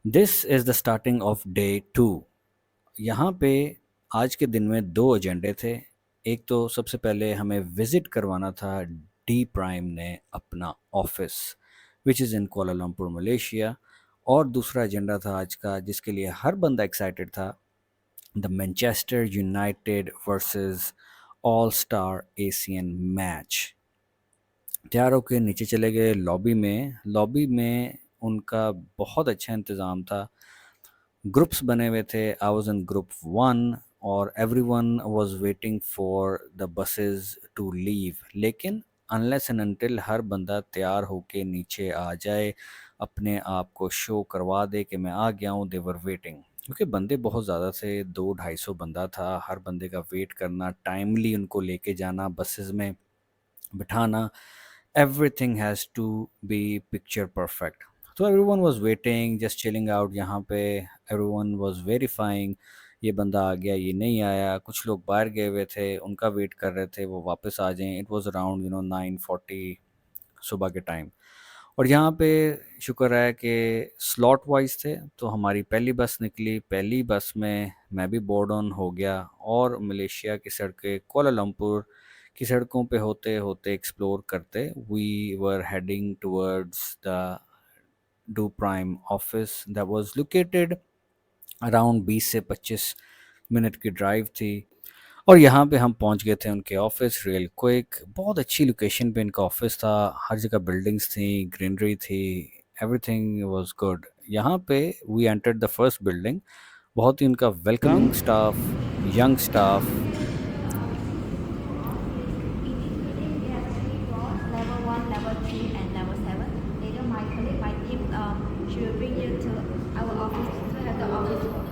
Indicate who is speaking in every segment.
Speaker 1: This is the starting of day 2। यहाँ पे आज के दिन में 2 एजेंडे थे। एक तो सबसे पहले हमें विज़िट करवाना था डी प्राइम ने अपना office which is in Kuala Lumpur Malaysia, और दूसरा एजेंडा था आज का जिसके लिए हर बंदा एक्साइटेड था, the Manchester United versus all star Asian match. तैयार होके नीचे चले गए लॉबी में उनका बहुत अच्छा इंतज़ाम था। ग्रुप्स बने हुए थे। आई वाज इन ग्रुप 1 और everyone was waiting for the buses to leave, लेकिन अनलेस एंड अनटिल हर बंदा तैयार होके नीचे आ जाए, अपने आप को शो करवा दे कि मैं आ गया हूँ, दे वर वेटिंग। क्योंकि बंदे बहुत ज़्यादा थे, 200-250 बंदा था। हर बंदे का वेट करना, टाइमली उनको लेके जाना, बसेस में बिठाना, everything has to be picture perfect. So everyone was waiting, just chilling out यहाँ पे। everyone was verifying ये बंदा आ गया, ये नहीं आया। कुछ लोग बाहर गए हुए थे, उनका वेट कर रहे थे वो वापस आ जाएं। इट वाज अराउंड 9:40 सुबह के टाइम। और यहाँ पे शुक्र है कि स्लॉट वाइज थे, तो हमारी पहली बस निकली। पहली बस में मैं भी बोर्ड ऑन हो गया और मलेशिया की सड़कें, कुआलालंपुर की सड़कों पे होते होते एक्सप्लोर करते we were heading towards the Do Prime office that was located around 20 से 25 मिनट की ड्राइव थी। और यहाँ पे हम पहुँच गए थे उनके ऑफिस रियल क्विक। बहुत अच्छी लोकेशन पे इनका ऑफिस था, हर जगह बिल्डिंग्स थी, ग्रीनरी थी, एवरीथिंग वाज गुड। यहाँ पे we entered the first building. बहुत ही उनका welcoming staff, young staff.
Speaker 2: Level 1, level 3, and level 7. Later, my colleague, my team, she will bring you to our office to have the office tour.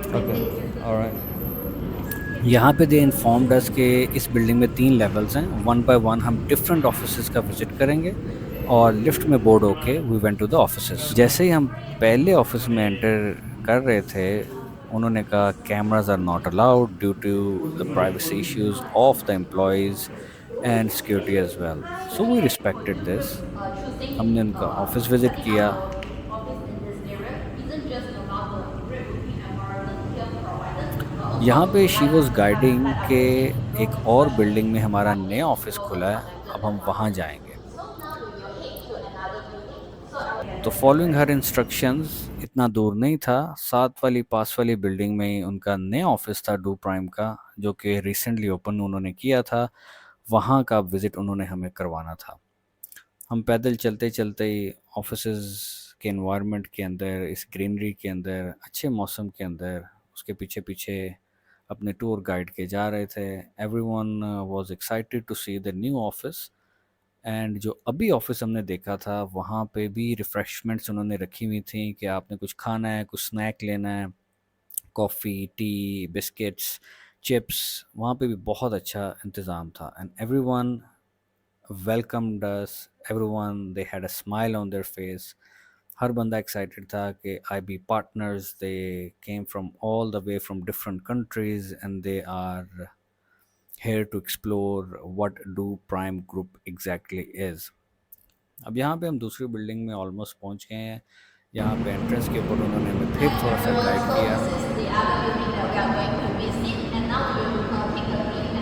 Speaker 1: Okay,
Speaker 2: Please.
Speaker 1: Alright. यहाँ पे दे informed अस कि इस building में 3 levels हैं। One by one हम different offices का visit करेंगे और लिफ्ट में बोर्ड होके we went to the offices. जैसे ही हम पहले ऑफिस में एंटर कर रहे थे, उन्होंने कहा cameras are not allowed due to the privacy issues of the employees and security as well. So we respected this.
Speaker 2: Choosing
Speaker 1: हमने उनका ऑफिस विज़िट
Speaker 2: setting up
Speaker 1: किया।
Speaker 2: our office in this area isn't just about the great working environment here provided, but also
Speaker 1: यहाँ पे
Speaker 2: to
Speaker 1: she was
Speaker 2: life
Speaker 1: guiding के
Speaker 2: flexibility,
Speaker 1: एक
Speaker 2: growth,
Speaker 1: और
Speaker 2: especially
Speaker 1: building में
Speaker 2: in
Speaker 1: हमारा नया
Speaker 2: high-end
Speaker 1: ऑफ़िस खुला है,
Speaker 2: global-oriented
Speaker 1: अब हम वहाँ
Speaker 2: environment.
Speaker 1: जाएँगे।
Speaker 2: So now we will head to another building.
Speaker 1: तो फॉलोइंग हर इंस्ट्रक्शंस, इतना दूर नहीं था, साथ वाली पास वाली बिल्डिंग में ही उनका नया ऑफ़िस था डू प्राइम का, जो कि रिसेंटली ओपन उन्होंने किया था। वहाँ का विज़िट उन्होंने हमें करवाना था। हम पैदल चलते-चलते ही ऑफ़िसेज़ के एनवायरनमेंट के अंदर, इस ग्रीनरी के अंदर, अच्छे मौसम के अंदर, उसके पीछे-पीछे अपने टूर गाइड के जा रहे थे। Everyone was excited to see the new office. And जो अभी ऑफ़िस हमने देखा था, वहाँ पे भी रिफ़्रेशमेंट्स उन्होंने रखी हुई थी कि आपने कुछ खाना है, कुछ स्नैक लेना है, कॉफ़ी, टी, बिस्किट्स, चिप्स, वहाँ पे भी बहुत अच्छा इंतज़ाम था। And everyone welcomed us, everyone, they had a smile on their face. हर बंदा excited था कि IB partners, they came from all the way from different countries and they are here to explore what Do Prime Group exactly is. अब यहाँ पे हम दूसरी building में almost पहुँच गए हैं। यहाँ पे एंट्रेंस के ऊपर उन्होंने हमें फिर
Speaker 2: Hi
Speaker 1: थोड़ा सा
Speaker 2: everyone,
Speaker 1: गाइड
Speaker 2: so
Speaker 1: किया।
Speaker 2: this is the other building that we are going to visit, and now we will take a look at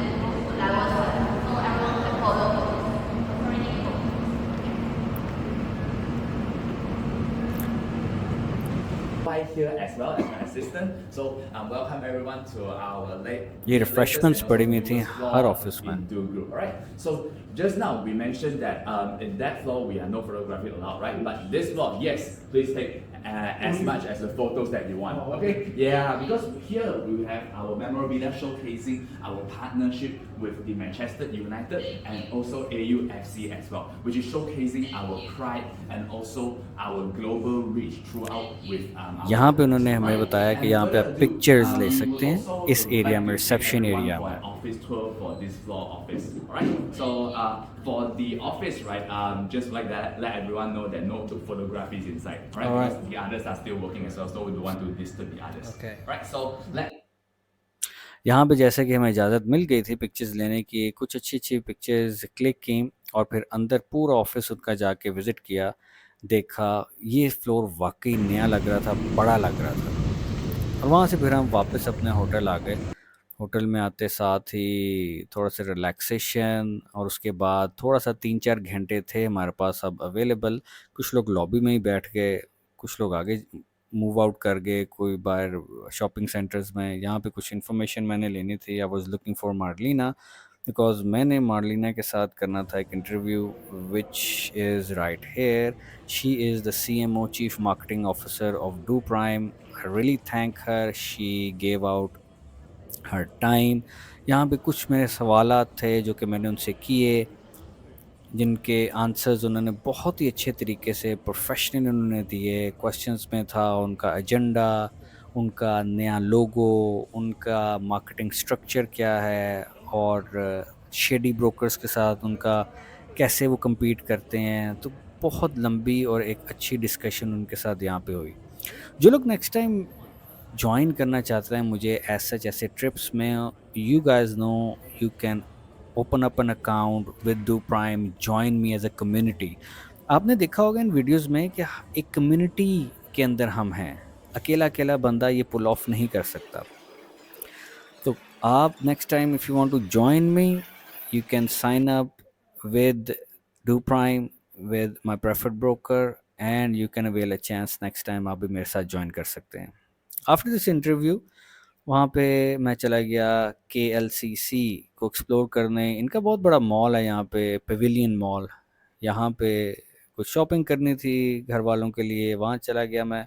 Speaker 2: level 7. So everyone can follow me.
Speaker 3: Right here as well as my assistant. So welcome everyone to our
Speaker 1: ये
Speaker 3: latest
Speaker 1: refreshments
Speaker 3: and
Speaker 1: पड़ी
Speaker 3: also
Speaker 1: हुई थी
Speaker 3: newest
Speaker 1: हर
Speaker 3: floor
Speaker 1: office में।
Speaker 3: in Do Group. All right. So just now we mentioned that in that floor we are no photography allowed, right? But this floor, yes, please take as much as the photos that you want. Okay? Yeah, because here we have our memorabilia showcasing our partnership with the Manchester United and also AUFC as well, which is showcasing our pride and also our global reach throughout with our
Speaker 1: यहाँ पे
Speaker 3: partners.
Speaker 1: उन्होंने हमें
Speaker 3: Right?
Speaker 1: बताया कि
Speaker 3: And
Speaker 1: यहाँ पे आप
Speaker 3: further ado,
Speaker 1: pictures ले
Speaker 3: we would
Speaker 1: सकते हैं
Speaker 3: also
Speaker 1: इस एरिया
Speaker 3: like
Speaker 1: में,
Speaker 3: to take
Speaker 1: reception
Speaker 3: everyone
Speaker 1: area
Speaker 3: for
Speaker 1: में।
Speaker 3: an office tour for this floor office. Alright? So for the office, right, just like that, let everyone know that no photography is inside. Alright?
Speaker 1: Alright.
Speaker 3: Because the others are still working as well, so we don't want to disturb the others.
Speaker 1: Okay.
Speaker 3: Right? So let
Speaker 1: यहाँ पे जैसे कि हमें इजाज़त मिल गई थी pictures लेने की, कुछ अच्छी-अच्छी पिक्चर्स क्लिक की और फिर अंदर पूरा ऑफ़िस उनका जाके विज़िट किया। देखा, ये फ्लोर वाक़ई नया लग रहा था, बड़ा लग रहा था। और वहाँ से फिर हम वापस अपने होटल आ गए। होटल में आते साथ ही थोड़ा-सा रिलैक्सेशन और उसके बाद थोड़ा-सा 3-4 घंटे थे हमारे पास अब अवेलेबल। कुछ लोग लॉबी में ही बैठ गए, कुछ लोग आगे मूव आउट कर गए, कोई बाहर शॉपिंग सेंटर्स में। यहाँ पे कुछ इन्फॉर्मेशन मैंने लेनी थी। I was looking for Marlina because मैंने मार्लिना के साथ करना था एक interview which is right here. She is the CMO, Chief Marketing Officer of Do Prime. I really thank her. She gave out her time. यहाँ पे कुछ मेरे सवालात थे जो कि मैंने उनसे किए, जिनके आंसर्स उन्होंने बहुत ही अच्छे तरीके से प्रोफेशनली उन्होंने दिए। क्वेश्चंस में था उनका एजेंडा, उनका नया लोगो, उनका मार्केटिंग स्ट्रक्चर क्या है और शेडी ब्रोकर्स के साथ उनका कैसे वो compete करते हैं। तो बहुत लंबी और एक अच्छी डिस्कशन उनके साथ यहाँ पे हुई। जो लोग नेक्स्ट टाइम जॉइन करना चाहते हैं मुझे एज सच ऐसे ट्रिप्स में, you guys know you can open up an account with Do Prime, join me as a community. आपने देखा होगा इन वीडियोस में कि एक कम्युनिटी के अंदर हम हैं, अकेला अकेला बंदा ये पुल ऑफ नहीं कर सकता। तो आप next time if you want to join me, you can sign up with Do Prime with my preferred broker and you can avail a chance next time आप भी मेरे साथ ज्वाइन कर सकते हैं। आफ्टर दिस इंटरव्यू वहाँ पे मैं चला गया KLCC को एक्सप्लोर करने। इनका बहुत बड़ा मॉल है यहाँ पे, पेविलियन मॉल। यहाँ पे कुछ शॉपिंग करनी थी घर वालों के लिए, वहाँ चला गया मैं।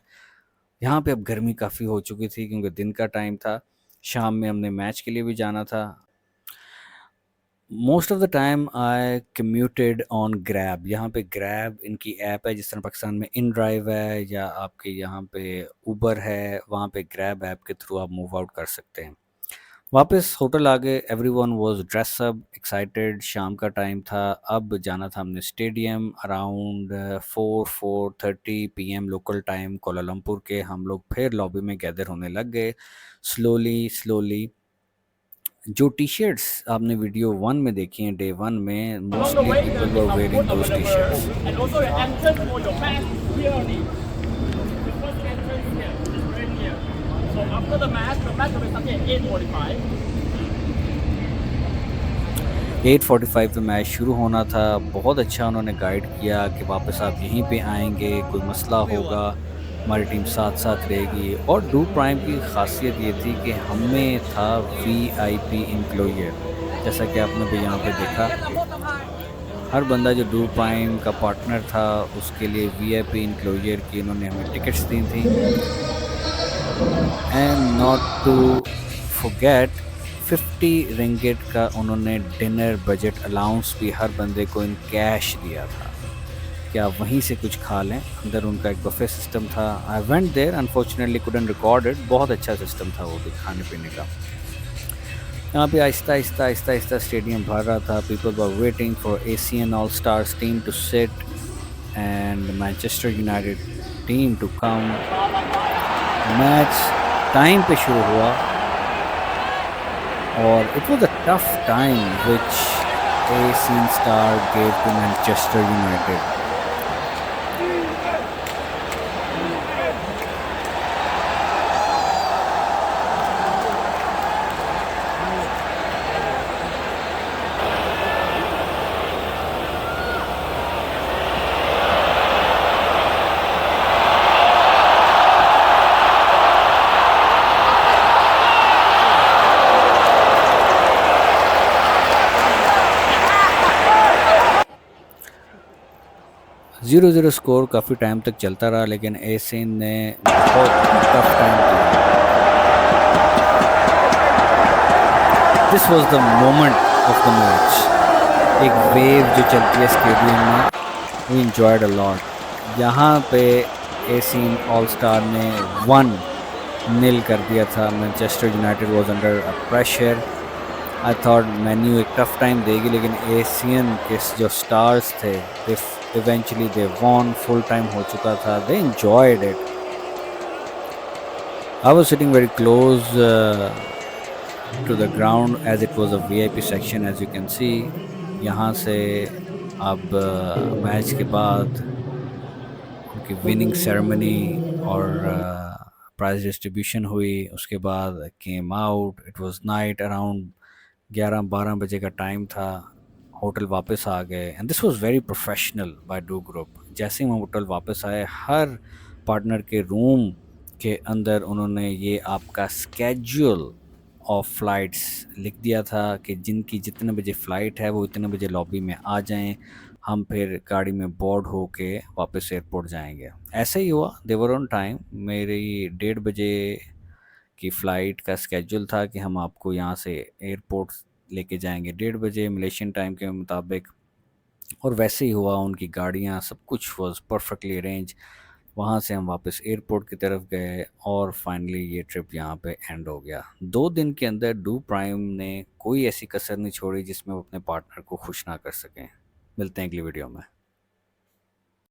Speaker 1: यहाँ पे अब गर्मी काफ़ी हो चुकी थी क्योंकि दिन का टाइम था, शाम में हमने मैच के लिए भी जाना था। Most of the time I commuted on grab. यहाँ पे ग्रैब इनकी ऐप है, जिस तरह पाकिस्तान में इन ड्राइव है या आपके यहाँ पे उबर है, वहाँ पे ग्रैब ऐप के थ्रू आप मूव आउट कर सकते हैं। वापस होटल आ गए, everyone was dress up excited. शाम का टाइम था, अब जाना था हमने stadium. Around 4:30 PM local time Kuala Lumpur के हम लोग फिर लॉबी में गैदर होने लग गए। स्लोली जो टी-शर्ट्स आपने वीडियो 1 में देखी हैं, डे 1 में, mostly people were wearing those T-shirts.
Speaker 4: And also the entrance for your match here only. The first entrance here, right here. So after the match will be starting at 8:45.
Speaker 1: 8:45 पे match शुरू होना था। बहुत अच्छा उन्होंने guide किया कि वापस आप यहीं पे आएंगे, कोई मसला होगा हमारी टीम साथ साथ रहेगी। और डू प्राइम की खासियत ये थी कि हमें था VIP इंक्लोजर, जैसा कि आपने भी यहाँ पे देखा। हर बंदा जो डू प्राइम का पार्टनर था उसके लिए VIP इंक्लोजर की उन्होंने हमें टिकट्स दी थी। And not to forget 50 ringgit का उन्होंने डिनर बजट अलाउंस भी हर बंदे को इन कैश दिया था कि आप वहीं से कुछ खा लें। अंदर उनका एक बफे सिस्टम था। I went there, unfortunately couldn't record it. बहुत अच्छा सिस्टम था वो भी खाने पीने का। यहाँ पे आहिस्ता स्टेडियम भर रहा था। People were waiting for ASEAN all stars team to sit and Manchester United team to come. Match time पे शुरू हुआ और it was a tough time which ASEAN star gave to Manchester United. Zero zero score काफ़ी time तक चलता रहा, लेकिन ASEAN ने बहुत टफ टाइम किया। This was the moment of the match. एक वेव जो चलती है स्टेडियम में, वी एंजॉयड अ लॉट। यहाँ पे ASEAN ऑल स्टार ने 1-0 कर दिया था। Manchester United was under pressure. I thought menu एक टफ टाइम देगी, लेकिन ASEAN के जो स्टार्स थे eventually they won। full time हो चुका था, they enjoyed it। I was sitting very close to the ground as it was a VIP section as you can see। यहाँ से अब मैच के बाद की विनिंग सेरेमनी और प्राइज डिस्ट्रीब्यूशन हुई। उसके बाद came out, it was night, around 11-12 बजे का टाइम था। होटल वापस आ गए and this was very professional by Do group. जैसे ही हम होटल वापस आए, हर पार्टनर के रूम के अंदर उन्होंने ये आपका स्केड्यूल ऑफ फ्लाइट्स लिख दिया था कि जिनकी जितने बजे फ़्लाइट है वो इतने बजे लॉबी में आ जाएं, हम फिर गाड़ी में बोर्ड होके वापस एयरपोर्ट जाएंगे। ऐसे ही हुआ, दे वर ऑन टाइम। मेरी 1:30 बजे की फ़्लाइट का स्केड्यूल था कि हम आपको यहाँ से एयरपोर्ट लेके जाएंगे 1:30 बजे मलेशियन टाइम के मुताबिक। और वैसे ही हुआ, उनकी गाड़ियाँ सब कुछ वाज परफेक्टली अरेंज। वहाँ से हम वापस एयरपोर्ट की तरफ गए और फाइनली ये ट्रिप यहाँ पे एंड हो गया। 2 दिन के अंदर डू प्राइम ने कोई ऐसी कसर नहीं छोड़ी जिसमें वो अपने पार्टनर को खुश ना कर सकें। मिलते हैं अगली वीडियो में।